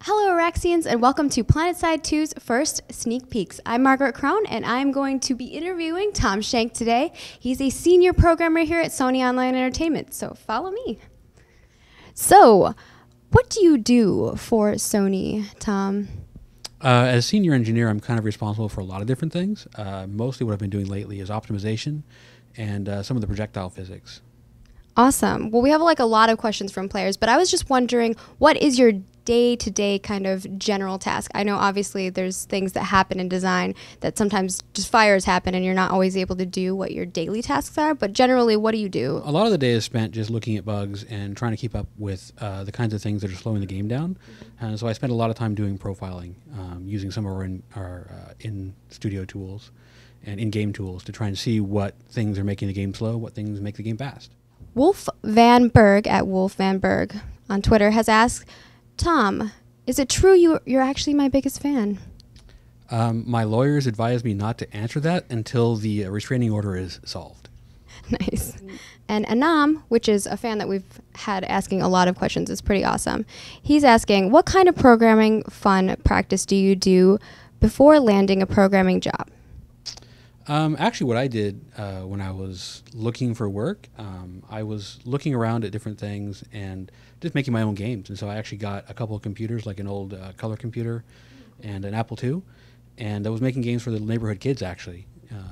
Hello, Araxians, and welcome to PlanetSide 2's first sneak peeks. I'm Margaret Crown, and I'm going to be interviewing Tom Schenck today. He's a senior programmer here at Sony Online Entertainment, so follow me. So, what do you do for Sony, Tom? As senior engineer, I'm kind of responsible for a lot of different things. Mostly what I've been doing lately is optimization and some of the projectile physics. Awesome. Well, we have a lot of questions from players, but I was just wondering, what is your day-to-day kind of general task? I know obviously there's things that happen in design that sometimes just fires happen and you're not always able to do what your daily tasks are, but generally what do you do? A lot of the day is spent just looking at bugs and trying to keep up with the kinds of things that are slowing the game down. And so I spend a lot of time doing profiling, using some of our in-studio tools and in-game tools to try and see what things are making the game slow, what things make the game fast. Wolf Van Berg at Wolf Van Berg on Twitter has asked, Tom, is it true you're actually my biggest fan? My lawyers advised me not to answer that until the restraining order is solved. Nice. And Anam, which is a fan that we've had asking a lot of questions, is pretty awesome. He's asking, what kind of programming fun practice do you do before landing a programming job? Actually, what I did when I was looking for work, I was looking around at different things and just making my own games. And so I actually got a couple of computers, like an old color computer and an Apple II, and I was making games for the neighborhood kids, actually.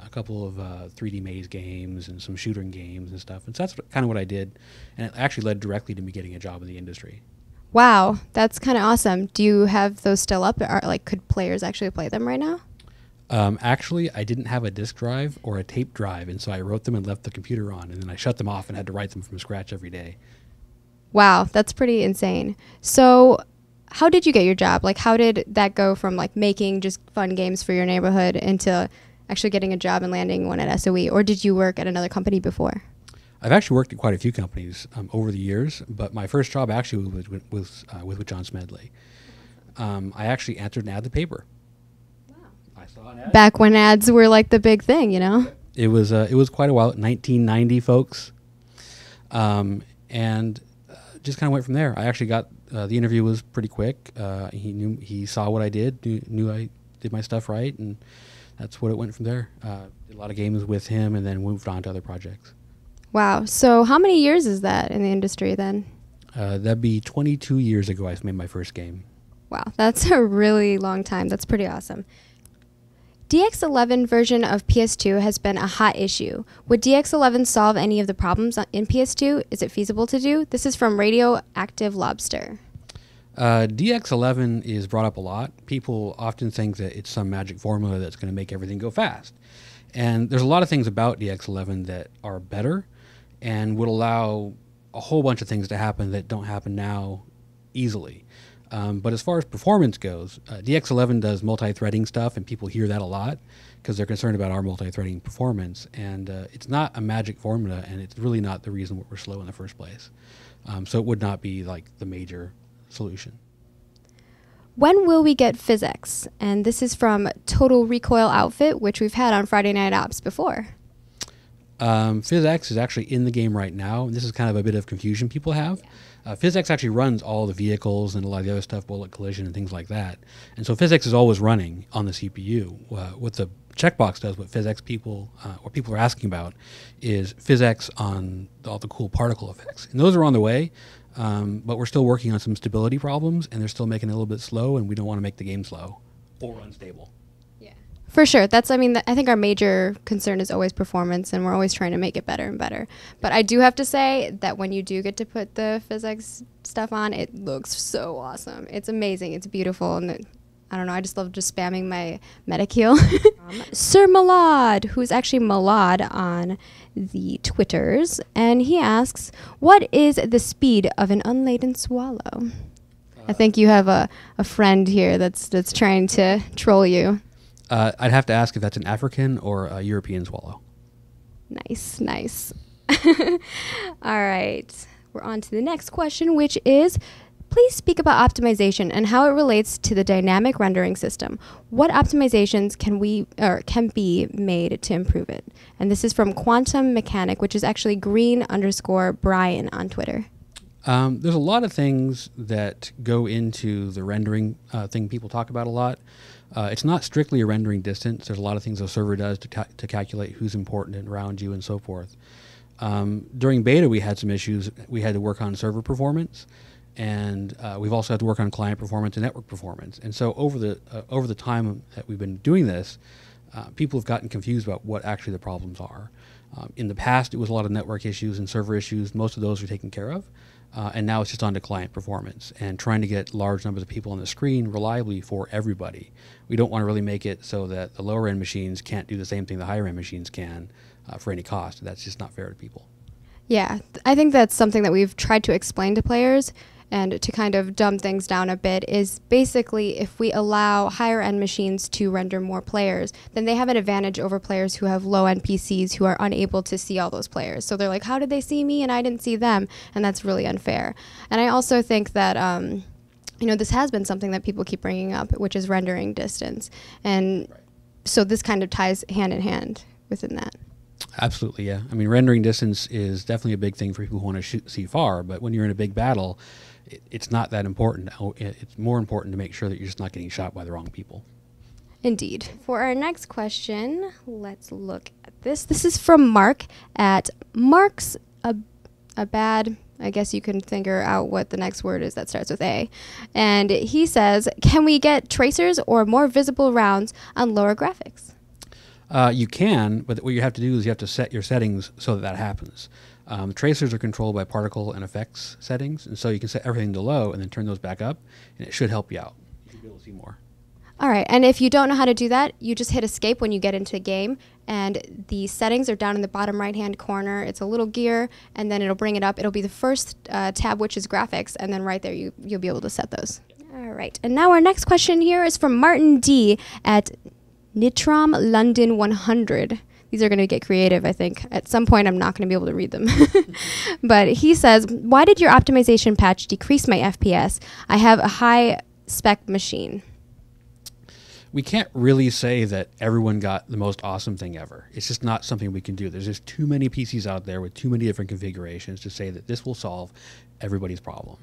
A couple of 3D maze games and some shooting games and stuff. And so that's kind of what I did. And it actually led directly to me getting a job in the industry. Wow, that's kind of awesome. Do you have those still up? Could players actually play them right now? Actually, I didn't have a disk drive or a tape drive, and so I wrote them and left the computer on, and then I shut them off and had to write them from scratch every day. Wow, that's pretty insane. So how did you get your job? How did that go from making just fun games for your neighborhood into actually getting a job and landing one at SOE? Or did you work at another company before? I've actually worked at quite a few companies over the years, but my first job actually was with John Smedley. I actually answered an ad in the paper. Back when ads were the big thing, It was quite a while, 1990, folks, and just kind of went from there. I actually got the interview was pretty quick. He saw what I did, knew I did my stuff right, and that's what it went from there. Did a lot of games with him, and then moved on to other projects. Wow. So how many years is that in the industry then? That'd be 22 years ago I made my first game. Wow, that's a really long time. That's pretty awesome. DX11 version of PS2 has been a hot issue. Would DX11 solve any of the problems in PS2? Is it feasible to do? This is from Radioactive Lobster. DX11 is brought up a lot. People often think that it's some magic formula that's going to make everything go fast. And there's a lot of things about DX11 that are better and would allow a whole bunch of things to happen that don't happen now easily. But as far as performance goes, DX11 does multi-threading stuff, and people hear that a lot because they're concerned about our multi-threading performance. And it's not a magic formula, and it's really not the reason we're slow in the first place. So it would not be the major solution. When will we get PhysX? And this is from Total Recoil Outfit, which we've had on Friday Night Ops before. PhysX is actually in the game right now, and this is kind of a bit of confusion people have. PhysX actually runs all the vehicles and a lot of the other stuff, bullet collision and things like that. And so PhysX is always running on the CPU. What the checkbox does, what PhysX people are asking about, is PhysX on all the cool particle effects. And those are on the way, but we're still working on some stability problems, and they're still making it a little bit slow, and we don't want to make the game slow or unstable. For sure. I think our major concern is always performance, and we're always trying to make it better and better. But I do have to say that when you do get to put the PhysX stuff on, it looks so awesome. It's amazing. It's beautiful. And I don't know, I just love just spamming my Metacule. Sir Malad, who's actually Malad on the Twitters, and he asks, what is the speed of an unladen swallow? I think you have a friend here that's trying to troll you. I'd have to ask if that's an African or a European swallow. Nice. All right. We're on to the next question, which is, please speak about optimization and how it relates to the dynamic rendering system. What optimizations can be made to improve it? And this is from Quantum Mechanic, which is actually green_Brian on Twitter. There's a lot of things that go into the rendering thing people talk about a lot. It's not strictly a rendering distance. There's a lot of things the server does to calculate who's important and around you and so forth. During beta, we had some issues. We had to work on server performance, and we've also had to work on client performance and network performance. And so over the time that we've been doing this, people have gotten confused about what actually the problems are. In the past, it was a lot of network issues and server issues. Most of those are taken care of. And now it's just on to client performance and trying to get large numbers of people on the screen reliably for everybody. We don't want to really make it so that the lower end machines can't do the same thing the higher end machines can for any cost. That's just not fair to people. Yeah, I think that's something that we've tried to explain to players, and to kind of dumb things down a bit is basically if we allow higher end machines to render more players, then they have an advantage over players who have low end PCs who are unable to see all those players. So they're like, how did they see me and I didn't see them? And that's really unfair. And I also think that this has been something that people keep bringing up, which is rendering distance. And so this kind of ties hand in hand within that. Absolutely, yeah. I mean, rendering distance is definitely a big thing for people who want to see far, but when you're in a big battle, it's not that important. It's more important to make sure that you're just not getting shot by the wrong people. Indeed. For our next question, let's look at this. This is from Mark at Mark's a bad, I guess you can figure out what the next word is that starts with A. And he says, can we get tracers or more visible rounds on lower graphics? You can, but what you have to do is you have to set your settings so that happens. Tracers are controlled by particle and effects settings, and so you can set everything to low and then turn those back up, and it should help you out. You should be able to see more. All right, and if you don't know how to do that, you just hit escape when you get into the game, and the settings are down in the bottom right-hand corner. It's a little gear, and then it'll bring it up. It'll be the first tab, which is graphics, and then right there you'll be able to set those. All right, and now our next question here is from Martin D. at Nitram London 100. These are going to get creative, I think. At some point, I'm not going to be able to read them. But he says, why did your optimization patch decrease my FPS? I have a high-spec machine. We can't really say that everyone got the most awesome thing ever. It's just not something we can do. There's just too many PCs out there with too many different configurations to say that this will solve everybody's problem.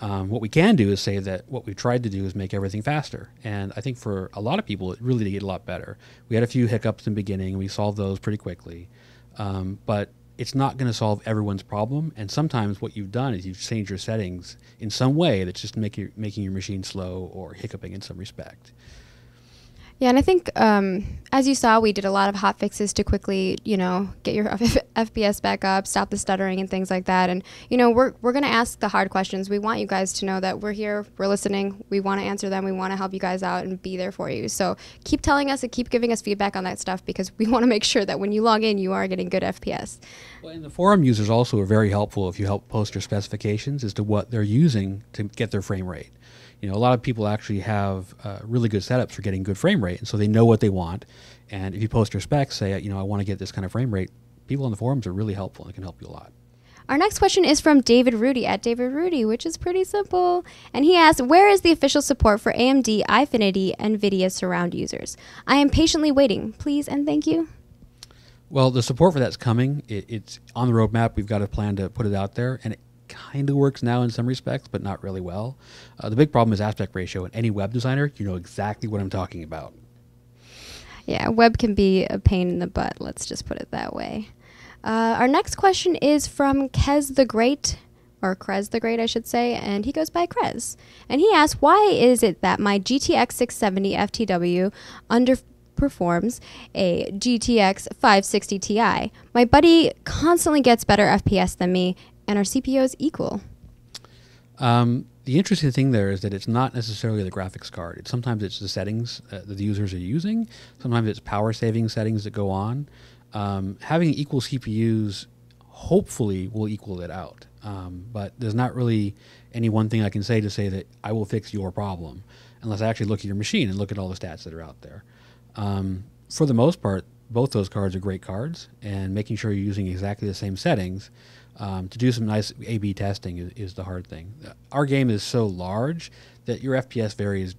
What we can do is say that what we tried to do is make everything faster. And I think for a lot of people, it really did get a lot better. We had a few hiccups in the beginning, and we solved those pretty quickly. But it's not going to solve everyone's problem. And sometimes what you've done is you've changed your settings in some way that's just making your machine slow or hiccuping in some respect. Yeah, and I think, as you saw, we did a lot of hot fixes to quickly, get your FPS back up, stop the stuttering and things like that. And, we're going to ask the hard questions. We want you guys to know that we're here, we're listening, we want to answer them, we want to help you guys out and be there for you. So keep telling us and keep giving us feedback on that stuff, because we want to make sure that when you log in, you are getting good FPS. Well, and the forum users also are very helpful if you help post your specifications as to what they're using to get their frame rate. A lot of people actually have really good setups for getting good frame rate, and so they know what they want. And if you post your specs, say, I want to get this kind of frame rate, people on the forums are really helpful and can help you a lot. Our next question is from David Rudy at David Rudy, which is pretty simple. And he asked, where is the official support for AMD, iFinity, NVIDIA surround users? I am patiently waiting. Please and thank you. Well, the support for that's coming. It's on the roadmap. We've got a plan to put it out there, and it kind of works now in some respects, but not really well. The big problem is aspect ratio, and any web designer, you know exactly what I'm talking about. Yeah, web can be a pain in the butt. Let's just put it that way. Our next question is from Kez the Great, or Krez the Great, I should say, and he goes by Krez. And he asks, why is it that my GTX 670 FTW underperforms a GTX 560 Ti? My buddy constantly gets better FPS than me, and our CPU is equal. The interesting thing there is that it's not necessarily the graphics card. Sometimes it's the settings that the users are using. Sometimes it's power saving settings that go on. Having equal CPUs hopefully will equal it out. But there's not really any one thing I can say to say that I will fix your problem, unless I actually look at your machine and look at all the stats that are out there. For the most part, both those cards are great cards, and making sure you're using exactly the same settings to do some nice A/B testing is the hard thing. Our game is so large that your FPS varies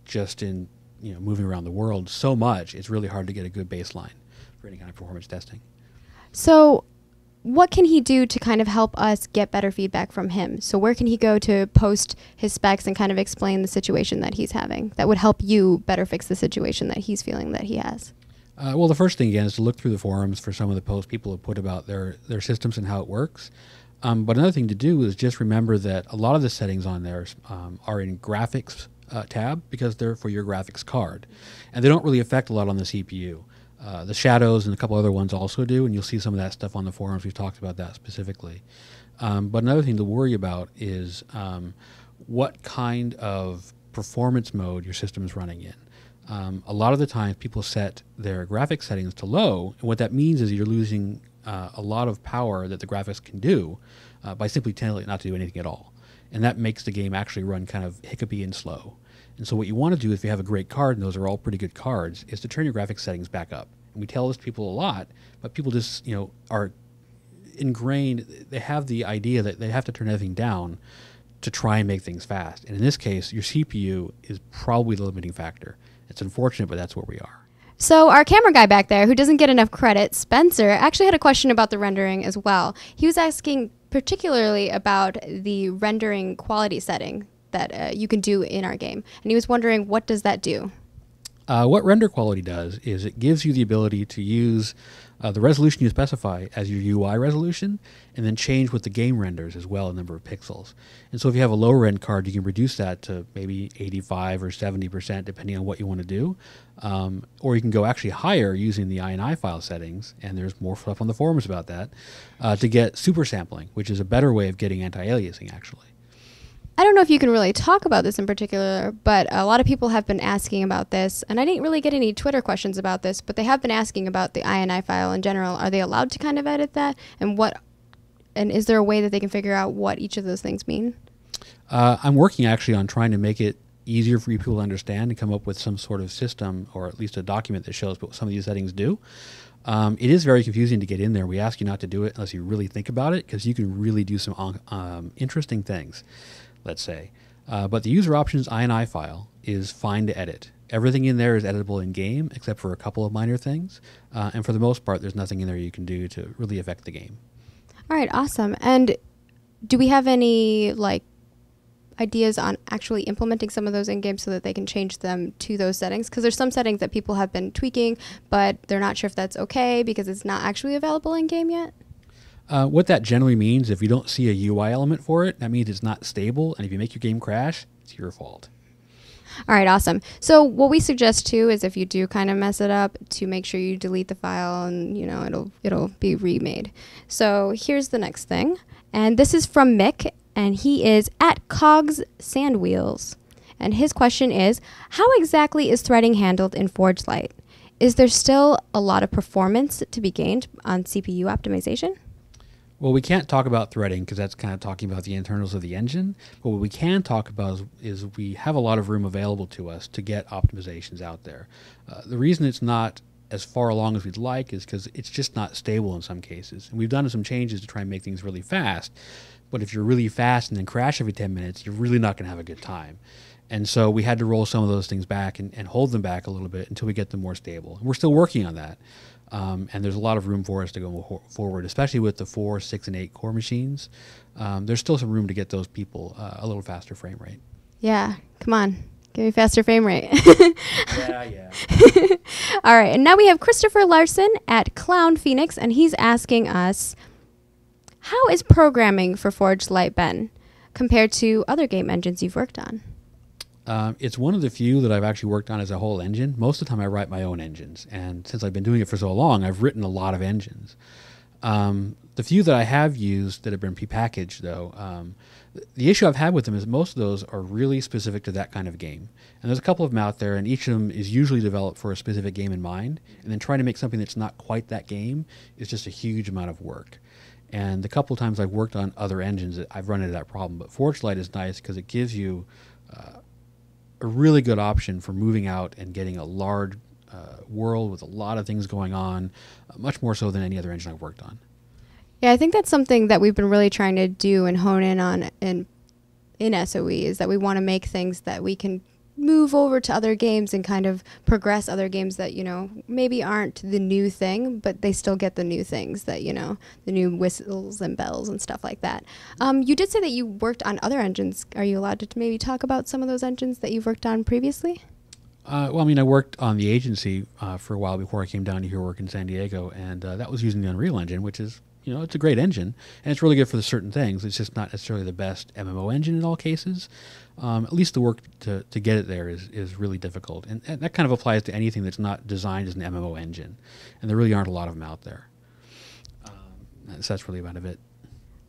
just in moving around the world so much. It's really hard to get a good baseline for any kind of performance testing. So what can he do to kind of help us get better feedback from him? So where can he go to post his specs and kind of explain the situation that he's having that would help you better fix the situation that he's feeling that he has? Well, the first thing, again, is to look through the forums for some of the posts people have put about their systems and how it works. But another thing to do is just remember that a lot of the settings on there are in graphics tab because they're for your graphics card. And they don't really affect a lot on the CPU. The shadows and a couple other ones also do, and you'll see some of that stuff on the forums. We've talked about that specifically. But another thing to worry about is what kind of performance mode your system is running in. A lot of the times people set their graphics settings to low, and what that means is you're losing a lot of power that the graphics can do by simply telling it not to do anything at all. And that makes the game actually run kind of hiccupy and slow. And so what you want to do if you have a great card, and those are all pretty good cards, is to turn your graphics settings back up. And we tell this to people a lot, but people just, are ingrained. They have the idea that they have to turn everything down to try and make things fast. And in this case, your CPU is probably the limiting factor. It's unfortunate, but that's where we are. So our camera guy back there, who doesn't get enough credit, Spencer, actually had a question about the rendering as well. He was asking particularly about the rendering quality setting that you can do in our game. And he was wondering, what does that do? What render quality does is it gives you the ability to use the resolution you specify as your UI resolution, and then change what the game renders as well, a number of pixels. And so if you have a lower end card, you can reduce that to maybe 85 or 70%, depending on what you want to do. Or you can go actually higher using the INI file settings, and there's more stuff on the forums about that, to get super sampling, which is a better way of getting anti-aliasing, actually. I don't know if you can really talk about this in particular, but a lot of people have been asking about this, and I didn't really get any Twitter questions about this, but they have been asking about the INI file in general. Are they allowed to kind of edit that? And is there a way that they can figure out what each of those things mean? I'm working actually on trying to make it easier for people to understand and come up with some sort of system, or at least a document that shows what some of these settings do. It is very confusing to get in there. We ask you not to do it unless you really think about it, because you can really do some interesting things, let's say. But the user options INI file is fine to edit. Everything in there is editable in game, except for a couple of minor things. And for the most part, there's nothing in there you can do to really affect the game. All right, awesome. And do we have any ideas on actually implementing some of those in game so that they can change them to those settings? Because there's some settings that people have been tweaking, but they're not sure if that's okay because it's not actually available in game yet. What that generally means, if you don't see a UI element for it, that means it's not stable, and if you make your game crash, it's your fault. All right, awesome. So what we suggest too is if you do kind of mess it up, to make sure you delete the file, and it'll be remade. So here's the next thing, and this is from Mick, and he is at Cogs Sandwheels, and his question is, how exactly is threading handled in Forge Lite? Is there still a lot of performance to be gained on CPU optimization? Well, we can't talk about threading because that's kind of talking about the internals of the engine. But what we can talk about is we have a lot of room available to us to get optimizations out there. The reason it's not as far along as we'd like is because it's just not stable in some cases. And we've done some changes to try and make things really fast. But if you're really fast and then crash every 10 minutes, you're really not going to have a good time. And so we had to roll some of those things back and hold them back a little bit until we get them more stable. And we're still working on that. And there's a lot of room for us to go forward, especially with the 4, 6, and 8 core machines. There's still some room to get those people a little faster frame rate. Yeah, come on. Give me faster frame rate. Yeah. All right, and now we have Christopher Larson at Clown Phoenix, and he's asking us, how is programming for Forge Lite been compared to other game engines you've worked on? It's one of the few that I've actually worked on as a whole engine. Most of the time I write my own engines, and since I've been doing it for so long, I've written a lot of engines. The few that I have used that have been prepackaged, though, the issue I've had with them is most of those are really specific to that kind of game. And there's a couple of them out there, and each of them is usually developed for a specific game in mind, and then trying to make something that's not quite that game is just a huge amount of work. And the couple of times I've worked on other engines, I've run into that problem. But Forge Lite is nice because it gives you a really good option for moving out and getting a large world with a lot of things going on, much more so than any other engine I've worked on. Yeah, I think that's something that we've been really trying to do and hone in on in SOE, is that we want to make things that we can move over to other games and kind of progress other games that, you know, maybe aren't the new thing, but they still get the new things that, you know, the new whistles and bells and stuff like that. You did say that you worked on other engines. Are you allowed to maybe talk about some of those engines that you've worked on previously? Well, I mean, I worked on the agency for a while before I came down to here work in San Diego, and that was using the Unreal Engine, which is, you know, it's a great engine, and it's really good for the certain things. It's just not necessarily the best MMO engine in all cases. At least the work to get it there is really difficult, and that kind of applies to anything that's not designed as an MMO engine, and there really aren't a lot of them out there. So that's really about it.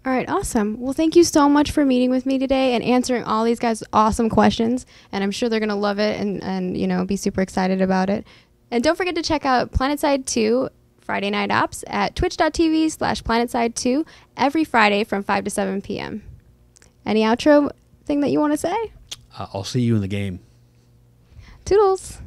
All right, awesome. Well, thank you so much for meeting with me today and answering all these guys' awesome questions, and I'm sure they're going to love it and, you know, be super excited about it. And don't forget to check out PlanetSide 2 Friday Night Ops at twitch.tv/PlanetSide2 every Friday from 5 to 7 p.m. Any outro thing that you want to say? I'll see you in the game. Toodles.